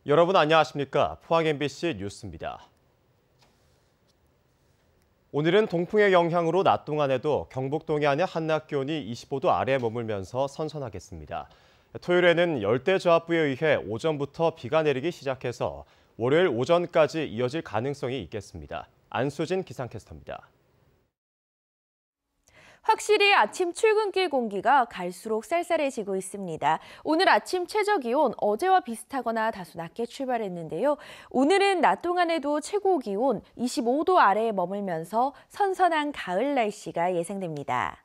여러분 안녕하십니까? 포항 MBC 뉴스입니다. 오늘은 동풍의 영향으로 낮 동안에도 경북 동해안의 한낮 기온이 25도 아래에 머물면서 선선하겠습니다. 토요일에는 열대저압부에 의해 오전부터 비가 내리기 시작해서 월요일 오전까지 이어질 가능성이 있겠습니다. 안수진 기상캐스터입니다. 확실히 아침 출근길 공기가 갈수록 쌀쌀해지고 있습니다. 오늘 아침 최저기온 어제와 비슷하거나 다소 낮게 출발했는데요. 오늘은 낮 동안에도 최고 기온 25도 아래에 머물면서 선선한 가을 날씨가 예상됩니다.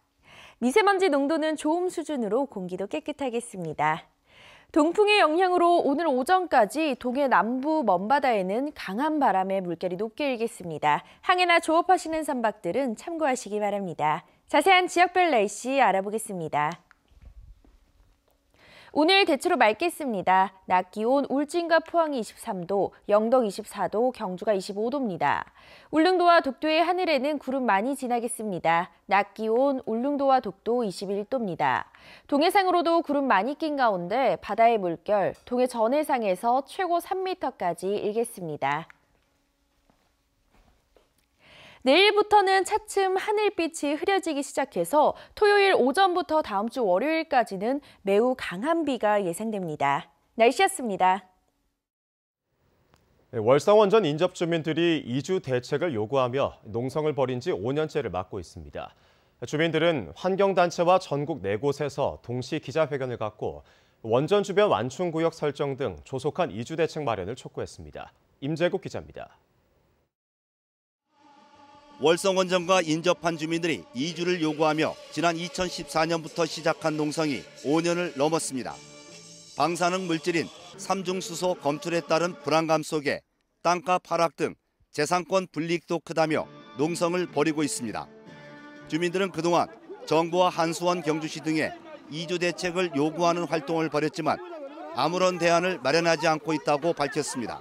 미세먼지 농도는 좋음 수준으로 공기도 깨끗하겠습니다. 동풍의 영향으로 오늘 오전까지 동해 남부 먼바다에는 강한 바람에 물결이 높게 일겠습니다. 항해나 조업하시는 선박들은 참고하시기 바랍니다. 자세한 지역별 날씨 알아보겠습니다. 오늘 대체로 맑겠습니다. 낮 기온 울진과 포항이 23도, 영덕 24도, 경주가 25도입니다. 울릉도와 독도의 하늘에는 구름 많이 지나겠습니다. 낮 기온 울릉도와 독도 21도입니다. 동해상으로도 구름 많이 낀 가운데 바다의 물결, 동해 전해상에서 최고 3m까지 일겠습니다. 내일부터는 차츰 하늘빛이 흐려지기 시작해서 토요일 오전부터 다음 주 월요일까지는 매우 강한 비가 예상됩니다. 날씨였습니다. 월성원전 인접 주민들이 이주 대책을 요구하며 농성을 벌인 지 5년째를 맞고 있습니다. 주민들은 환경단체와 전국 4곳에서 동시 기자회견을 갖고 원전 주변 완충구역 설정 등 조속한 이주 대책 마련을 촉구했습니다. 임재국 기자입니다. 월성원전과 인접한 주민들이 이주를 요구하며 지난 2014년부터 시작한 농성이 5년을 넘었습니다. 방사능 물질인 삼중수소 검출에 따른 불안감 속에 땅값 하락 등 재산권 불이익도 크다며 농성을 벌이고 있습니다. 주민들은 그동안 정부와 한수원 경주시 등에 이주 대책을 요구하는 활동을 벌였지만 아무런 대안을 마련하지 않고 있다고 밝혔습니다.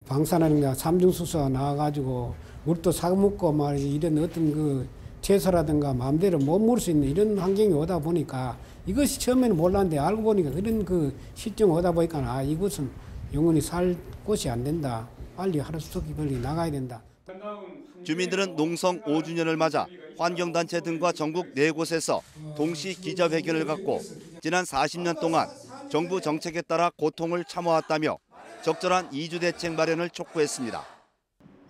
방사능이나 삼중수소가 나와가지고 물도 사먹고 말이지 이런 어떤 그 채소라든가 마음대로 못 먹을 수 있는 이런 환경이 오다 보니까 이것이 처음에는 몰랐는데 알고 보니까 그런 그 시점이 오다 보니까 이곳은 영원히 살 곳이 안 된다. 빨리 하루속히 빨리 나가야 된다. 주민들은 농성 5주년을 맞아 환경단체 등과 전국 4곳에서 동시 기자회견을 갖고 지난 40년 동안 정부 정책에 따라 고통을 참아왔다며 적절한 이주 대책 마련을 촉구했습니다.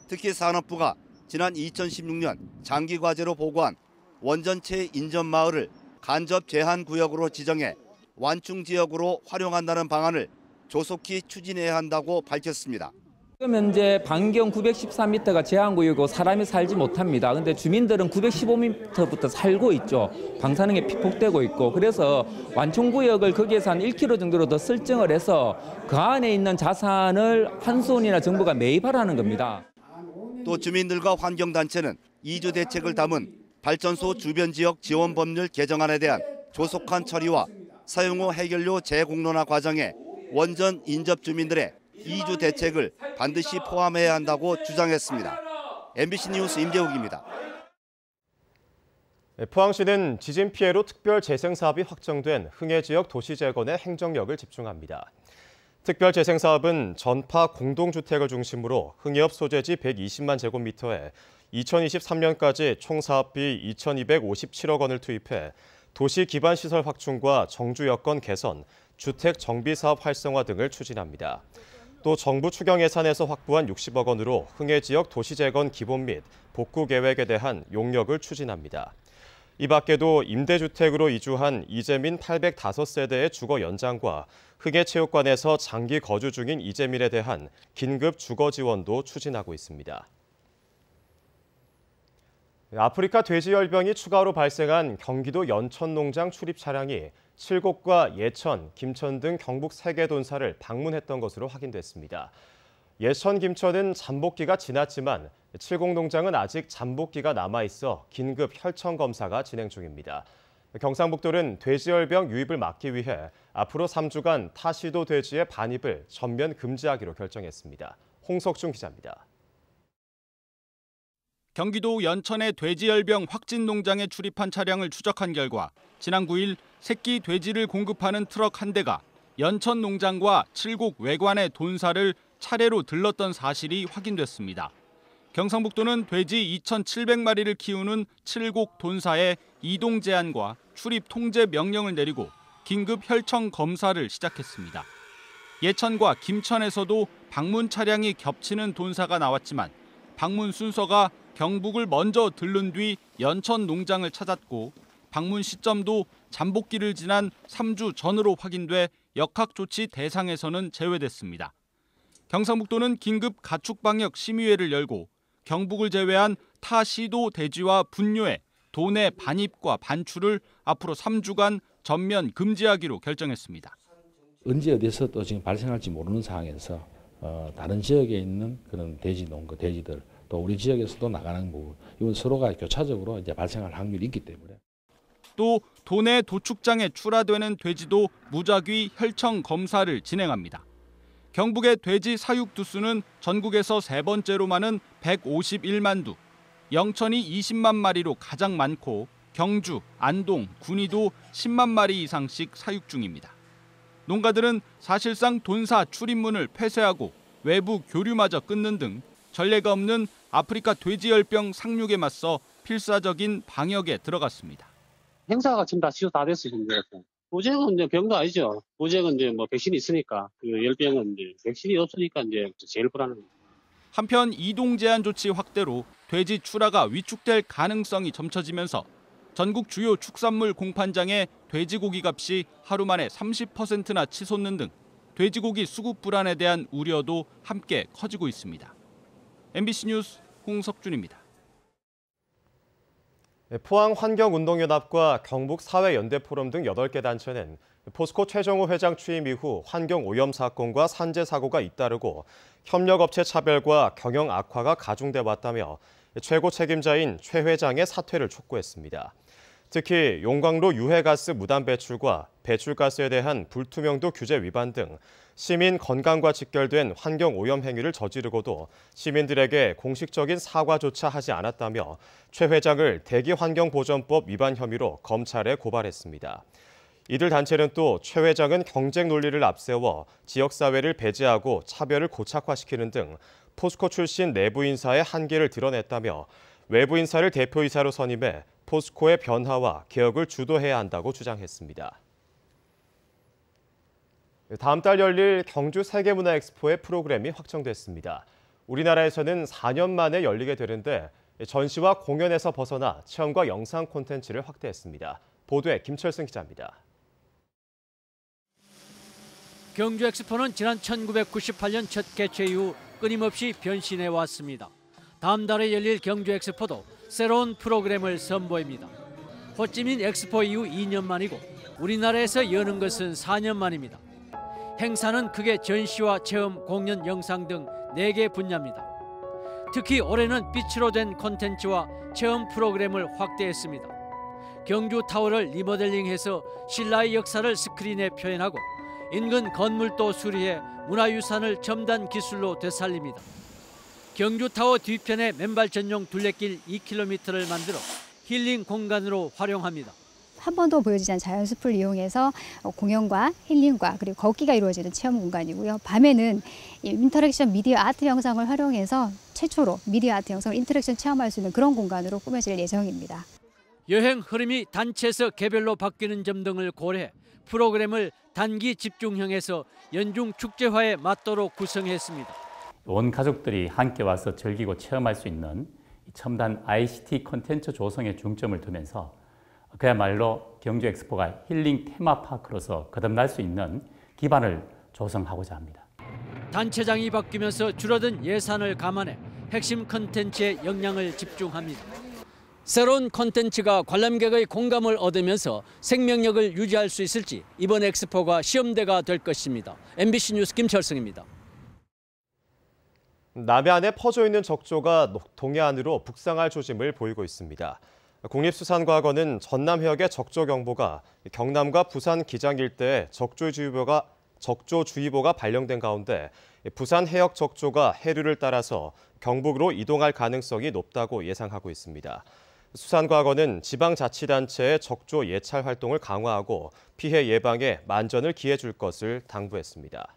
특히 산업부가 지난 2016년 장기과제로 보고한 원전체 인접마을을 간접 제한구역으로 지정해 완충지역으로 활용한다는 방안을 조속히 추진해야 한다고 밝혔습니다. 지금 현재 반경 913m가 제한구역이고 사람이 살지 못합니다. 그런데 주민들은 915m부터 살고 있죠. 방사능에 피폭되고 있고 그래서 완충구역을 거기에서 한 1km 정도로 더 설정을 해서 그 안에 있는 자산을 한수원이나 정부가 매입하라는 겁니다. 또 주민들과 환경단체는 이주 대책을 담은 발전소 주변 지역 지원 법률 개정안에 대한 조속한 처리와 사용 후 해결료 재공론화 과정에 원전 인접 주민들의 이주 대책을 반드시 포함해야 한다고 주장했습니다. MBC 뉴스 임재욱입니다. 포항시는 지진 피해로 특별 재생 사업이 확정된 흥해 지역 도시 재건에 행정력을 집중합니다. 특별 재생 사업은 전파 공동주택을 중심으로 흥해읍 소재지 120만 제곱미터에 2023년까지 총 사업비 2,257억 원을 투입해 도시 기반 시설 확충과 정주 여건 개선, 주택 정비 사업 활성화 등을 추진합니다. 또 정부 추경 예산에서 확보한 60억 원으로 흥해 지역 도시 재건 기본 및 복구 계획에 대한 용역을 추진합니다. 이 밖에도 임대주택으로 이주한 이재민 805세대의 주거 연장과 흥해체육관에서 장기 거주 중인 이재민에 대한 긴급 주거 지원도 추진하고 있습니다. 아프리카 돼지열병이 추가로 발생한 경기도 연천농장 출입 차량이 칠곡과 예천, 김천 등 경북 3개 돈사를 방문했던 것으로 확인됐습니다. 예천, 김천은 잠복기가 지났지만 칠곡농장은 아직 잠복기가 남아있어 긴급 혈청 검사가 진행 중입니다. 경상북도는 돼지열병 유입을 막기 위해 앞으로 3주간 타시도 돼지의 반입을 전면 금지하기로 결정했습니다. 홍석준 기자입니다. 경기도 연천의 돼지열병 확진 농장에 출입한 차량을 추적한 결과 지난 9일 새끼 돼지를 공급하는 트럭 한 대가 연천 농장과 칠곡 외관의 돈사를 차례로 들렀던 사실이 확인됐습니다. 경상북도는 돼지 2,700마리를 키우는 칠곡 돈사에 이동 제한과 출입 통제 명령을 내리고 긴급 혈청 검사를 시작했습니다. 예천과 김천에서도 방문 차량이 겹치는 돈사가 나왔지만 방문 순서가 경북을 먼저 들른 뒤 연천 농장을 찾았고 방문 시점도 잠복기를 지난 3주 전으로 확인돼 역학조치 대상에서는 제외됐습니다. 경상북도는 긴급 가축방역 심의회를 열고 경북을 제외한 타 시도 돼지와 분뇨에 도내 반입과 반출을 앞으로 3주간 전면 금지하기로 결정했습니다. 언제 어디서 또 지금 발생할지 모르는 상황에서 다른 지역에 있는 그런 돼지 농가 돼지들 또 우리 지역에서도 나가는 부분 이건 서로가 교차적으로 이제 발생할 확률이 있기 때문에 또 도내 도축장에 출하되는 돼지도 무작위 혈청 검사를 진행합니다. 경북의 돼지 사육 두수는 전국에서 세 번째로 많은 151만 두, 영천이 20만 마리로 가장 많고 경주, 안동, 군위도 10만 마리 이상씩 사육 중입니다. 농가들은 사실상 돈사 출입문을 폐쇄하고 외부 교류마저 끊는 등 전례가 없는 아프리카 돼지열병 상륙에 맞서 필사적인 방역에 들어갔습니다. 행사가 지금 다 취소 다 됐어요. 보잭은 이제 병도 아니죠. 보잭은 이제 뭐 백신이 있으니까 그 열병은 이제 백신이 없으니까 이제 제일 불안합니다. 한편 이동 제한 조치 확대로 돼지 출하가 위축될 가능성이 점쳐지면서 전국 주요 축산물 공판장의 돼지고기 값이 하루 만에 30%나 치솟는 등 돼지고기 수급 불안에 대한 우려도 함께 커지고 있습니다. MBC 뉴스 홍석준입니다. 포항환경운동연합과 경북사회연대포럼 등 8개 단체는 포스코 최정호 회장 취임 이후 환경오염 사건과 산재 사고가 잇따르고 협력업체 차별과 경영 악화가 가중돼 왔다며 최고 책임자인 최 회장의 사퇴를 촉구했습니다. 특히 용광로 유해가스 무단 배출과 배출가스에 대한 불투명도 규제 위반 등 시민 건강과 직결된 환경오염 행위를 저지르고도 시민들에게 공식적인 사과조차 하지 않았다며 최 회장을 대기환경보전법 위반 혐의로 검찰에 고발했습니다. 이들 단체는 또 최 회장은 경쟁 논리를 앞세워 지역사회를 배제하고 차별을 고착화시키는 등 포스코 출신 내부 인사의 한계를 드러냈다며 외부 인사를 대표이사로 선임해 포스코의 변화와 개혁을 주도해야 한다고 주장했습니다. 다음 달 열릴 경주 세계문화엑스포의 프로그램이 확정됐습니다. 우리나라에서는 4년 만에 열리게 되는데 전시와 공연에서 벗어나 체험과 영상 콘텐츠를 확대했습니다. 보도에 김철승 기자입니다. 경주 엑스포는 지난 1998년 첫 개최 이후 끊임없이 변신해 왔습니다. 다음 달에 열릴 경주 엑스포도 새로운 프로그램을 선보입니다. 호찌민 엑스포 이후 2년 만이고 우리나라에서 여는 것은 4년 만입니다. 행사는 크게 전시와 체험, 공연, 영상 등 4개 분야입니다. 특히 올해는 빛으로 된 콘텐츠와 체험 프로그램을 확대했습니다. 경주 타워를 리모델링해서 신라의 역사를 스크린에 표현하고 인근 건물도 수리해 문화유산을 첨단 기술로 되살립니다. 경주타워 뒤편에 맨발 전용 둘레길 2km를 만들어 힐링 공간으로 활용합니다. 한 번도 보여지지 않은 자연숲을 이용해서 공연과 힐링과 그리고 걷기가 이루어지는 체험 공간이고요. 밤에는 인터랙션 미디어 아트 영상을 활용해서 최초로 미디어 아트 영상을 인터랙션 체험할 수 있는 그런 공간으로 꾸며질 예정입니다. 여행 흐름이 단체에서 개별로 바뀌는 점 등을 고려해 프로그램을 단기 집중형에서 연중 축제화에 맞도록 구성했습니다. 온 가족들이 함께 와서 즐기고 체험할 수 있는 첨단 ICT 콘텐츠 조성에 중점을 두면서 그야말로 경주 엑스포가 힐링 테마파크로서 거듭날 수 있는 기반을 조성하고자 합니다. 단체장이 바뀌면서 줄어든 예산을 감안해 핵심 콘텐츠에 역량을 집중합니다. 새로운 콘텐츠가 관람객의 공감을 얻으면서 생명력을 유지할 수 있을지 이번 엑스포가 시험대가 될 것입니다. MBC 뉴스 김철승입니다. 남해안에 퍼져 있는 적조가 동해안으로 북상할 조짐을 보이고 있습니다. 국립수산과학원은 전남 해역의 적조경보가 경남과 부산 기장 일대에 적조주의보가 발령된 가운데 부산 해역 적조가 해류를 따라서 경북으로 이동할 가능성이 높다고 예상하고 있습니다. 수산과학원은 지방자치단체의 적조 예찰 활동을 강화하고 피해 예방에 만전을 기해 줄 것을 당부했습니다.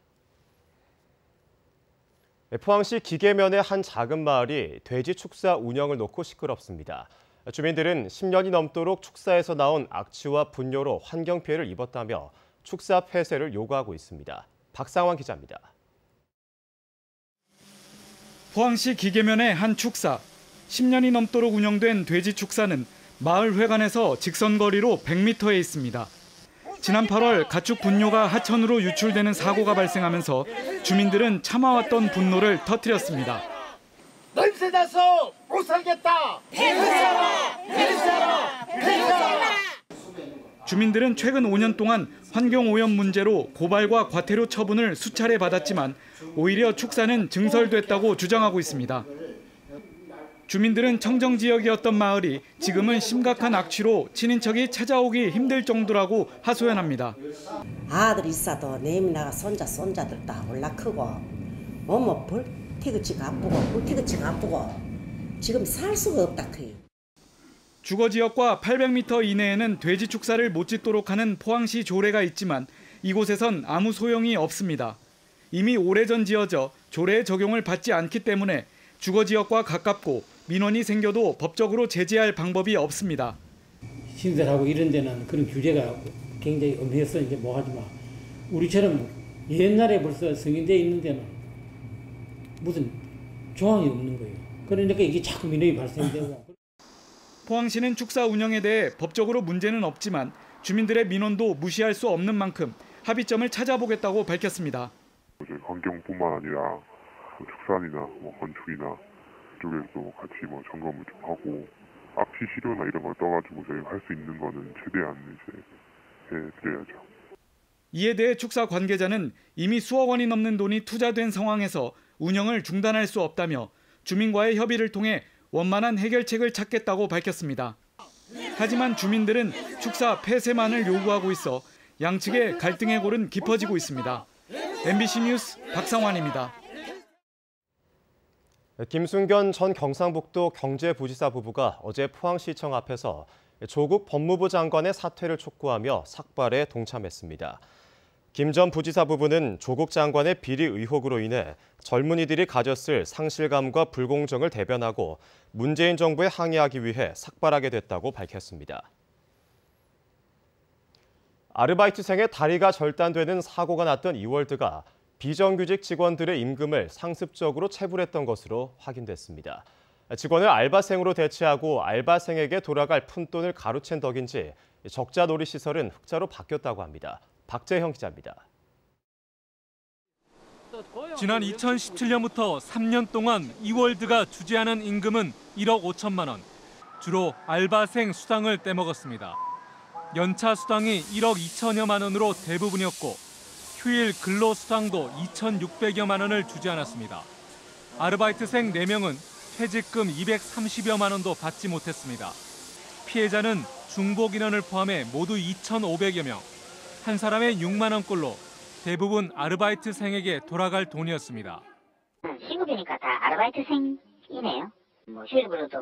포항시 기계면의 한 작은 마을이 돼지 축사 운영을 놓고 시끄럽습니다. 주민들은 10년이 넘도록 축사에서 나온 악취와 분뇨로 환경 피해를 입었다며 축사 폐쇄를 요구하고 있습니다. 박상환 기자입니다. 포항시 기계면의 한 축사. 10년이 넘도록 운영된 돼지 축사는 마을 회관에서 직선거리로 100m에 있습니다. 지난 8월 가축 분뇨가 하천으로 유출되는 사고가 발생하면서 주민들은 참아왔던 분노를 터뜨렸습니다. 냄새 나서 못 살겠다. 폐쇄하라! 폐쇄하라! 폐쇄하라! 주민들은 최근 5년 동안 환경오염 문제로 고발과 과태료 처분을 수차례 받았지만 오히려 축사는 증설됐다고 주장하고 있습니다. 주민들은 청정지역이었던 마을이 지금은 심각한 악취로 친인척이 찾아오기 힘들 정도라고 하소연합니다. 아들 있어도 내미나가 손자들 다 올라 크고 볼티그치가 아프고 볼티그치가 아프고 지금 살 수가 없다 크이. 주거지역과 800m 이내에는 돼지 축사를 못 짓도록 하는 포항시 조례가 있지만 이곳에선 아무 소용이 없습니다. 이미 오래전 지어져 조례의 적용을 받지 않기 때문에 주거지역과 가깝고 민원이 생겨도 법적으로 제재할 방법이 없습니다. 신설하고 이런 데는 그런 규제가 굉장히 엄해서 이제 뭐 하지 마. 우리처럼 옛날에 벌써 승인돼 있는 데는 무슨 조항이 없는 거예요. 그러니까 이게 자꾸 민원이 발생되고. 포항시는 축사 운영에 대해 법적으로 문제는 없지만 주민들의 민원도 무시할 수 없는 만큼 합의점을 찾아보겠다고 밝혔습니다. 환경뿐만 아니라 축산이나 건축이나 그쪽에서도 같이 점검을 좀 하고 악취 시료나 이런 걸 떠가지고 저희가 할 수 있는 거는 최대한 이제 해드려야죠. 이에 대해 축사 관계자는 이미 수억 원이 넘는 돈이 투자된 상황에서 운영을 중단할 수 없다며 주민과의 협의를 통해 원만한 해결책을 찾겠다고 밝혔습니다. 하지만 주민들은 축사 폐쇄만을 요구하고 있어 양측의 갈등의 골은 깊어지고 있습니다. MBC 뉴스 박상환입니다. 김순견 전 경상북도 경제부지사 부부가 어제 포항시청 앞에서 조국 법무부 장관의 사퇴를 촉구하며 삭발에 동참했습니다. 김 전 부지사 부부는 조국 장관의 비리 의혹으로 인해 젊은이들이 가졌을 상실감과 불공정을 대변하고 문재인 정부에 항의하기 위해 삭발하게 됐다고 밝혔습니다. 아르바이트생의 다리가 절단되는 사고가 났던 이월드가 비정규직 직원들의 임금을 상습적으로 체불했던 것으로 확인됐습니다. 직원을 알바생으로 대체하고 알바생에게 돌아갈 푼돈을 가로챈 덕인지 적자 놀이 시설은 흑자로 바뀌었다고 합니다. 박재형 기자입니다. 지난 2017년부터 3년 동안 이월드가 주재하는 임금은 1억 5천만 원. 주로 알바생 수당을 떼먹었습니다. 연차 수당이 1억 2천여만 원으로 대부분이었고 휴일 근로수당도 2,600여만 원을 주지 않았습니다. 아르바이트생 4명은 퇴직금 230여만 원도 받지 못했습니다. 피해자는 중복 인원을 포함해 모두 2,500여 명, 한 사람의 6만 원꼴로 대부분 아르바이트생에게 돌아갈 돈이었습니다. 시급이니까 다 아르바이트생이네요. 휴일으로도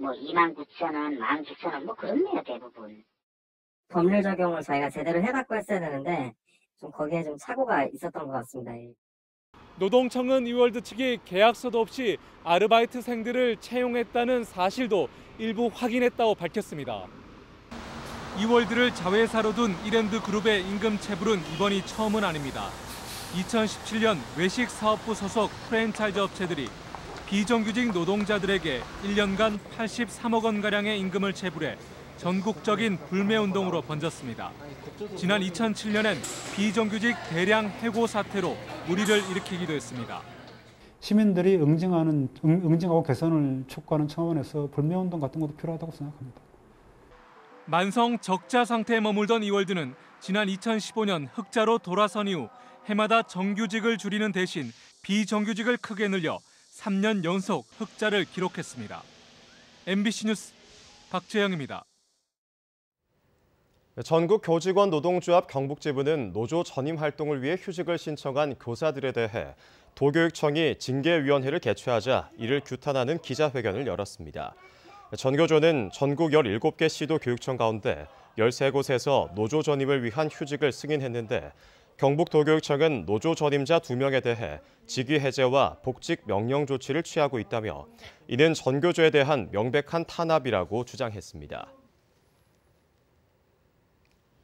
29,000원, 19,000원 그렇네요 대부분. 법률 적용을 저희가 제대로 해갖고 했어야 되는데 좀 거기에 좀 착오가 있었던 것 같습니다. 노동청은 이월드 측이 계약서도 없이 아르바이트생들을 채용했다는 사실도 일부 확인했다고 밝혔습니다. 이월드를 자회사로 둔 이랜드 그룹의 임금 체불은 이번이 처음은 아닙니다. 2017년 외식사업부 소속 프랜차이즈 업체들이 비정규직 노동자들에게 1년간 83억 원가량의 임금을 체불해 전국적인 불매운동으로 번졌습니다. 지난 2007년엔 비정규직 대량 해고 사태로 물의를 일으키기도 했습니다. 시민들이 응징하고 개선을 촉구하는 차원에서 불매운동 같은 것도 필요하다고 생각합니다. 만성 적자 상태에 머물던 이월드는 지난 2015년 흑자로 돌아선 이후 해마다 정규직을 줄이는 대신 비정규직을 크게 늘려 3년 연속 흑자를 기록했습니다. MBC 뉴스 박재영입니다. 전국 교직원 노동조합 경북지부는 노조 전임 활동을 위해 휴직을 신청한 교사들에 대해 도교육청이 징계위원회를 개최하자 이를 규탄하는 기자회견을 열었습니다. 전교조는 전국 17개 시도 교육청 가운데 13곳에서 노조 전임을 위한 휴직을 승인했는데 경북도교육청은 노조 전임자 2명에 대해 직위 해제와 복직 명령 조치를 취하고 있다며 이는 전교조에 대한 명백한 탄압이라고 주장했습니다.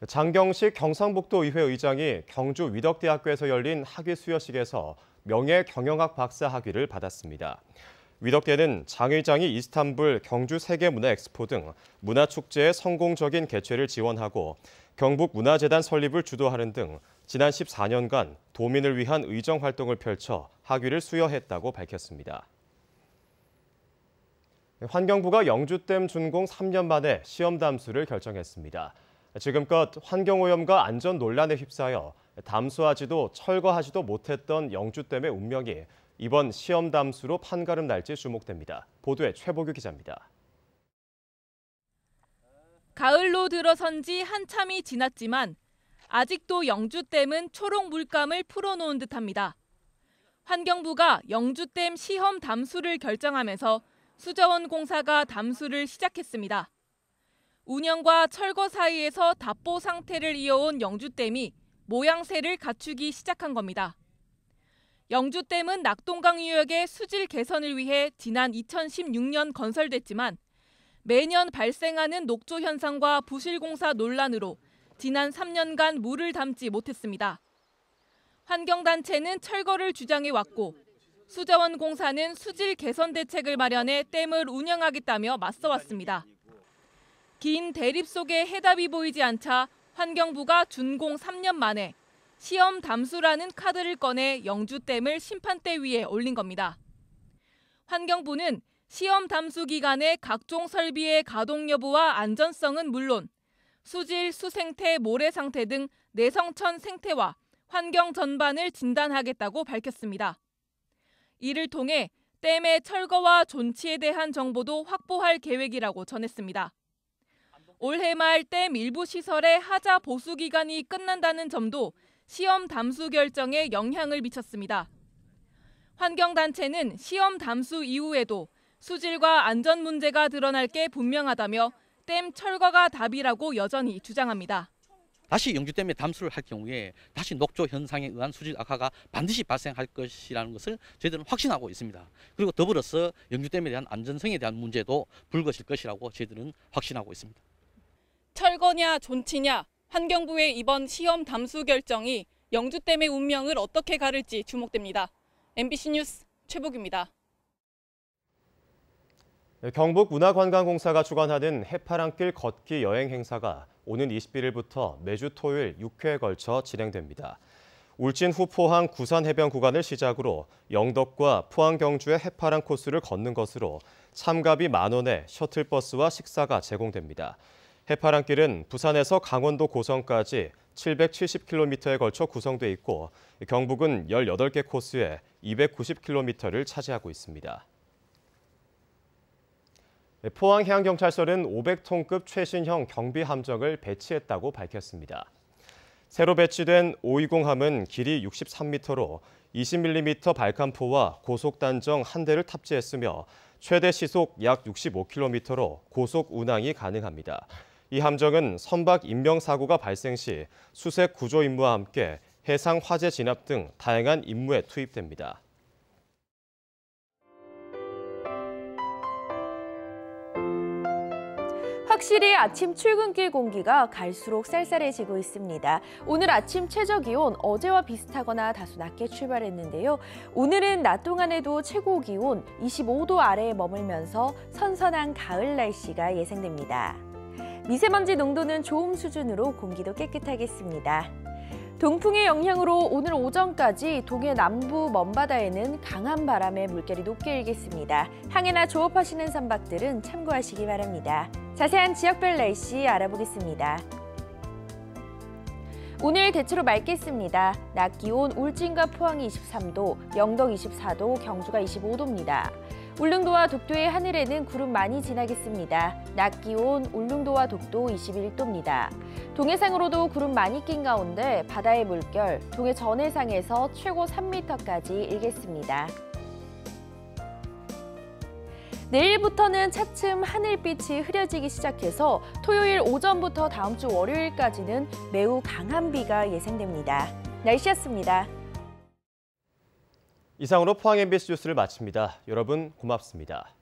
장경식 경상북도 의회 의장이 경주 위덕대학교에서 열린 학위 수여식에서 명예경영학 박사 학위를 받았습니다. 위덕대는 장 의장이 이스탄불 경주 세계문화엑스포 등 문화축제의 성공적인 개최를 지원하고 경북문화재단 설립을 주도하는 등 지난 14년간 도민을 위한 의정 활동을 펼쳐 학위를 수여했다고 밝혔습니다. 환경부가 영주댐 준공 3년 만에 시험 담수를 결정했습니다. 지금껏 환경오염과 안전 논란에 휩싸여 담수하지도 철거하지도 못했던 영주댐의 운명이 이번 시험 담수로 판가름 날지 주목됩니다. 보도에 최보규 기자입니다. 가을로 들어선 지 한참이 지났지만 아직도 영주댐은 초록 물감을 풀어놓은 듯합니다. 환경부가 영주댐 시험 담수를 결정하면서 수자원공사가 담수를 시작했습니다. 운영과 철거 사이에서 답보 상태를 이어온 영주댐이 모양새를 갖추기 시작한 겁니다. 영주댐은 낙동강 유역의 수질 개선을 위해 지난 2016년 건설됐지만 매년 발생하는 녹조 현상과 부실공사 논란으로 지난 3년간 물을 담지 못했습니다. 환경단체는 철거를 주장해왔고 수자원공사는 수질 개선 대책을 마련해 댐을 운영하겠다며 맞서왔습니다. 긴 대립 속에 해답이 보이지 않자 환경부가 준공 3년 만에 시험 담수라는 카드를 꺼내 영주댐을 심판대 위에 올린 겁니다. 환경부는 시험 담수 기간에 각종 설비의 가동 여부와 안전성은 물론 수질, 수생태, 모래 상태 등 내성천 생태와 환경 전반을 진단하겠다고 밝혔습니다. 이를 통해 댐의 철거와 존치에 대한 정보도 확보할 계획이라고 전했습니다. 올해 말 댐 일부 시설의 하자 보수 기간이 끝난다는 점도 시험 담수 결정에 영향을 미쳤습니다. 환경단체는 시험 담수 이후에도 수질과 안전 문제가 드러날 게 분명하다며 댐 철거가 답이라고 여전히 주장합니다. 다시 영주댐에 담수를 할 경우에 다시 녹조 현상에 의한 수질 악화가 반드시 발생할 것이라는 것을 저희들은 확신하고 있습니다. 그리고 더불어서 영주댐에 대한 안전성에 대한 문제도 불거질 것이라고 저희들은 확신하고 있습니다. 철거냐 존치냐 환경부의 이번 시험 담수 결정이 영주댐의 운명을 어떻게 가를지 주목됩니다. MBC 뉴스 최복입니다. 경북문화관광공사가 주관하는 해파랑길 걷기 여행 행사가 오는 21일부터 매주 토요일 6회에 걸쳐 진행됩니다. 울진 후 포항 구산 해변 구간을 시작으로 영덕과 포항 경주의 해파랑 코스를 걷는 것으로 참가비 10,000원에 셔틀버스와 식사가 제공됩니다. 해파랑길은 부산에서 강원도 고성까지 770km에 걸쳐 구성돼 있고 경북은 18개 코스에 290km를 차지하고 있습니다. 포항해양경찰서는 500톤급 최신형 경비함정을 배치했다고 밝혔습니다. 새로 배치된 520함은 길이 63m로 20mm 발칸포와 고속단정 한 대를 탑재했으며 최대 시속 약 65km로 고속 운항이 가능합니다. 이 함정은 선박 인명사고가 발생 시 수색 구조 임무와 함께 해상 화재 진압 등 다양한 임무에 투입됩니다. 확실히 아침 출근길 공기가 갈수록 쌀쌀해지고 있습니다. 오늘 아침 최저기온 어제와 비슷하거나 다소 낮게 출발했는데요. 오늘은 낮 동안에도 최고 기온 25도 아래에 머물면서 선선한 가을 날씨가 예상됩니다. 미세먼지 농도는 좋음 수준으로 공기도 깨끗하겠습니다. 동풍의 영향으로 오늘 오전까지 동해 남부 먼바다에는 강한 바람에 물결이 높게 일겠습니다. 항해나 조업하시는 선박들은 참고하시기 바랍니다. 자세한 지역별 날씨 알아보겠습니다. 오늘 대체로 맑겠습니다. 낮 기온 울진과 포항이 23도, 영덕 24도, 경주가 25도입니다. 울릉도와 독도의 하늘에는 구름 많이 지나겠습니다. 낮 기온 울릉도와 독도 21도입니다. 동해상으로도 구름 많이 낀 가운데 바다의 물결, 동해 전해상에서 최고 3m까지 일겠습니다. 내일부터는 차츰 하늘빛이 흐려지기 시작해서 토요일 오전부터 다음 주 월요일까지는 매우 강한 비가 예상됩니다. 날씨였습니다. 이상으로 포항 MBC 뉴스를 마칩니다. 여러분 고맙습니다.